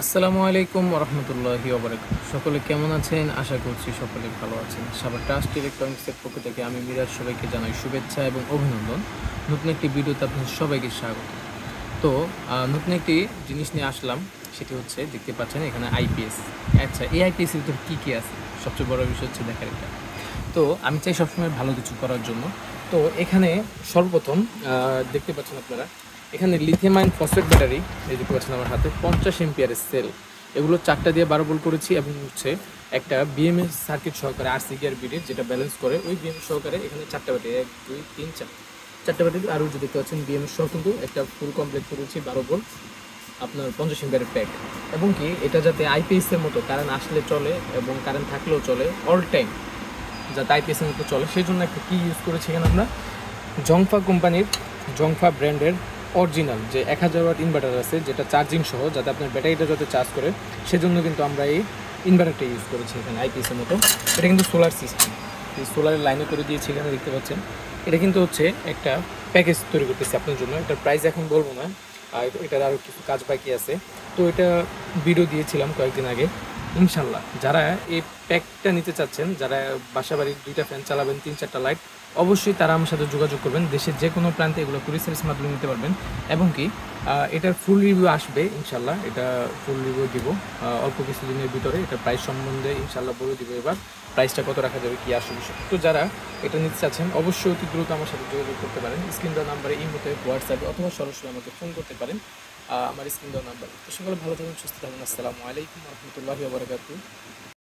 আসসালামু আলাইকুম রহমতুল্লাহি ওবারাকাতুহু। সকলে কেমন আছেন? আশা করছি সকলে ভালো আছেন। সাভার ট্রাস্ট ইলেকট্রনিক্সের পক্ষ থেকে আমি মিরাজ সবাইকে জানাই শুভেচ্ছা এবং অভিনন্দন। নতুন একটি ভিডিওতে আপনাদের সবাইকে স্বাগত। তো নতুন একটি জিনিস নিয়ে আসলাম, সেটি হচ্ছে দেখতে পাচ্ছেন এখানে আইপিএস। আচ্ছা, এই আইপিএস এর ভিতরে কী কী আছে? সবচেয়ে বড় বিষয় হচ্ছে দেখার এটা। তো আমি চাই সবসময় ভালো কিছু করার জন্য। তো এখানে সর্বপ্রথম দেখতে পাচ্ছেন আপনারা, এখানে লিথিয়াম আয়ন ফসফেট ব্যাটারি, এই দেখতে পাচ্ছেন আমার হাতে 50 এম্পিয়ারের সেল। এগুলো 4টা দিয়ে 12 ভোল্ট করেছি এবং হচ্ছে একটা বিএমএস সার্কিট সহকারে আরসি গিয়ার বিডের যেটা ব্যালেন্স করে ওই বিএমএস সহকারে এখানে 4টা ব্যাটারি, 1 2 3 4, 4টা ব্যাটারি। আর যে দেখতে পাচ্ছেন বিএমএস সহ কিন্তু একটা ফুল কমপ্লিট করেছি 12 ভোল্ট আপনার 50 এম্পিয়ারের প্যাক। এবং কি এটা যাতে আইপিএস এর মতো কারেন্ট আসলে চলে এবং কারেন্ট থাকলেও চলে, অল টাইম যাতে আইপিএস এর মতো চলে, সেই জন্য একটা কি ইউজ করেছি এখানে আমরা, জংফা কোম্পানির, জংফা ব্র্যান্ডের অরিজিনাল যে 1000 ওয়াট ইনভার্টার আছে, যেটা চার্জিং সহ যাতে আপনার ব্যাটারিটা যাতে চার্জ করে, সেজন্য কিন্তু আমরা এই ইনভার্টারটা ইউজ করেছি এখানে আইপিএস এর মতো। এটা কিন্তু সোলার সিস্টেম, এই সোলারের লাইনে করে দিয়েছি এখানে দেখতে পাচ্ছেন। এটা কিন্তু হচ্ছে একটা প্যাকেজ তৈরি করতেছি আপনার জন্য। এটার প্রাইস এখন বলবো না, আর এটার আরও কিছু কাজ বাকি আছে। তো এটা ভিডিও দিয়েছিলাম কয়েকদিন আগে। ইনশাল্লাহ যারা এই প্যাকটা নিতে চাচ্ছেন, যারা বাসা বাড়ির 2টা ফ্যান চালাবেন, 3-4টা লাইট, অবশ্যই তারা আমার সাথে যোগাযোগ করবেন। দেশের যে কোনো প্রান্তে এগুলো কুরিয়ার সার্ভিসের মাধ্যমে নিতে পারবেন। এবং কি এটার ফুল রিভিউ আসবে ইনশাল্লাহ, এটা ফুল রিভিউ দিব অল্প কিছুদিনের ভিতরে। এটা প্রাইস সম্বন্ধে ইনশাল্লাহ বলে দিব এবার, প্রাইসটা কত রাখা যাবে, কী আসবে বিষয়। তো যারা এটা নিতে চাচ্ছেন অবশ্যই অতি দ্রুত আমার সাথে যোগাযোগ করতে পারেন। স্ক্রিন দেওয়া নাম্বারে ইমোতে, হোয়াটসঅ্যাপে অথবা সরাসরি আমাকে ফোন করতে পারেন আমার স্ক্রিন দেওয়া নাম্বারে। তো সকলে ভালো থাকুন, সুস্থ থাকুন। আসসালামু আলাইকুম রহমতুল্লাহি ওয়া বারাকাতুহু।